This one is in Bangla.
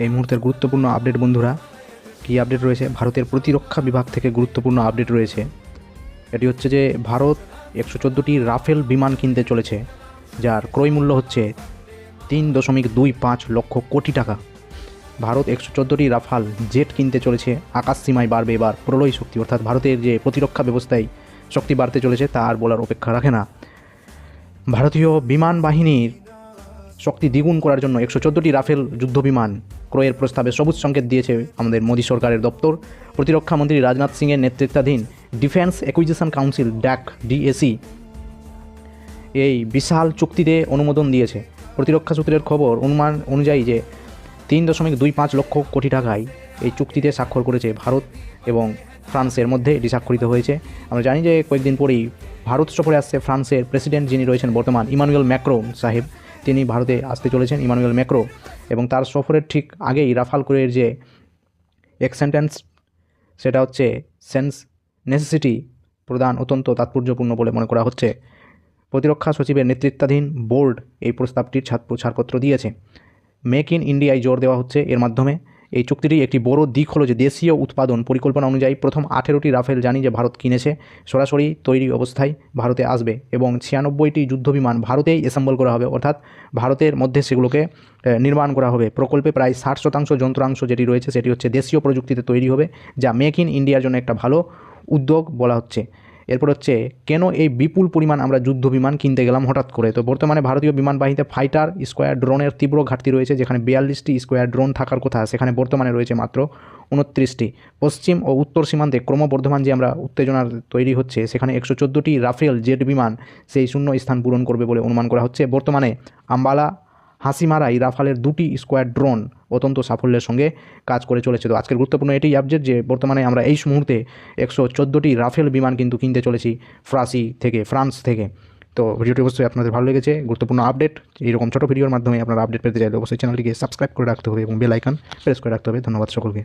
এই মুহূর্তের গুরুত্বপূর্ণ আপডেট বন্ধুরা, কী আপডেট রয়েছে? ভারতের প্রতিরক্ষা বিভাগ থেকে গুরুত্বপূর্ণ আপডেট রয়েছে। এটি হচ্ছে যে ভারত 114টি রাফেল বিমান কিনতে চলেছে, যার ক্রয় মূল্য হচ্ছে 3.25 লক্ষ কোটি টাকা। ভারত 114টি রাফাল জেট কিনতে চলেছে। আকাশ সীমায় বাড়বে এবার প্রলয় শক্তি, অর্থাৎ ভারতের যে প্রতিরক্ষা ব্যবস্থায় শক্তি বাড়তে চলেছে তা আর বলার অপেক্ষা রাখে না। ভারতীয় বিমান বাহিনীর শক্তি দ্বিগুণ করার জন্য 114টি রাফেল যুদ্ধবিমান ক্রয়ের প্রস্তাবে সবুজ সংকেত দিয়েছে আমাদের মোদী সরকারের দপ্তর। প্রতিরক্ষা মন্ত্রী রাজনাথ সিংয়ের নেতৃত্বাধীন ডিফেন্স অ্যাকুইজিশন কাউন্সিল ডিএসি এই বিশাল চুক্তিতে অনুমোদন দিয়েছে। প্রতিরক্ষা সূত্রের খবর অনুমান অনুযায়ী যে 3.25 লক্ষ কোটি টাকায় এই চুক্তিতে স্বাক্ষর করেছে ভারত এবং ফ্রান্সের মধ্যে। এটি স্বাক্ষরিত হয়েছে। আমরা জানি যে কয়েকদিন পরেই ভারত সফরে আসছে ফ্রান্সের প্রেসিডেন্ট, যিনি রয়েছেন বর্তমান ইমানুয়েল ম্যাক্রো সাহেব। তিনি ভারতে আসতে চলেছেন, ইমানুয়েল ম্যাক্রো, এবং তার সফরের ঠিক আগেই রাফাল ক্রয়ের যে এক সেন্টেন্স, সেটা হচ্ছে সেন্স নেসেসিটি প্রদান অত্যন্ত তাৎপর্যপূর্ণ বলে মনে করা হচ্ছে। প্রতিরক্ষা সচিবের নেতৃত্বাধীন বোর্ড এই প্রস্তাবটির ছাড়পত্র দিয়েছে। মেক ইন ইন্ডিয়ায় জোর দেওয়া হচ্ছে এর মাধ্যমে। এই চুক্তিটির একটি বড় দিক হলো যে দেশীয় উৎপাদন পরিকল্পনা অনুযায়ী প্রথম 18টি রাফেল জানি যে ভারত কিনেছে সরাসরি তৈরি অবস্থায় ভারতে আসবে, এবং 96টি যুদ্ধবিমান ভারতেই অ্যাসেম্বল করা হবে, অর্থাৎ ভারতের মধ্যে সেগুলোকে নির্মাণ করা হবে। প্রকল্পে প্রায় 60% যন্ত্রাংশ যেটি রয়েছে সেটি হচ্ছে দেশীয় প্রযুক্তিতে তৈরি হবে, যা মেক ইন ইন্ডিয়ার জন্য একটা ভালো উদ্যোগ বলা হচ্ছে। এরপর হচ্ছে কেন এই বিপুল পরিমাণ আমরা যুদ্ধ বিমান কিনতে গেলাম হঠাৎ করে? তো বর্তমানে ভারতীয় বিমান বাহিনীতে ফাইটার স্কোয়ার ড্রোনের তীব্র ঘাটতি রয়েছে। যেখানে 42টি স্কোয়ার ড্রোন থাকার কথা, সেখানে বর্তমানে রয়েছে মাত্র 29টি। পশ্চিম ও উত্তর সীমান্তে ক্রমবর্ধমান যে আমরা উত্তেজনার তৈরি হচ্ছে, সেখানে 114টি রাফেল জেট বিমান সেই শূন্য স্থান পূরণ করবে বলে অনুমান করা হচ্ছে। বর্তমানে আম্বালা হাসিমারাই রাফালের 2টি স্কোয়ার ড্রোন অত্যন্ত সাফল্যের সঙ্গে কাজ করে চলেছে। তো আজকের গুরুত্বপূর্ণ এটাই আপডেট যে বর্তমানে আমরা এই মুহূর্তে 114টি রাফেল বিমান কিন্তু কিনতে চলেছি ফ্রান্স থেকে। তো ভিডিওটি অবশ্যই আপনাদের ভালো লেগেছে। গুরুত্বপূর্ণ আপডেট এইরকম ছোটো ভিডিওর মাধ্যমে আপনারা আপডেট পেতে চাইলে অবশ্যই চ্যানেলটিকে সাবস্ক্রাইব করে রাখতে হবে এবং বেল আইকন প্রেস করে রাখতে হবে। ধন্যবাদ সকলকে।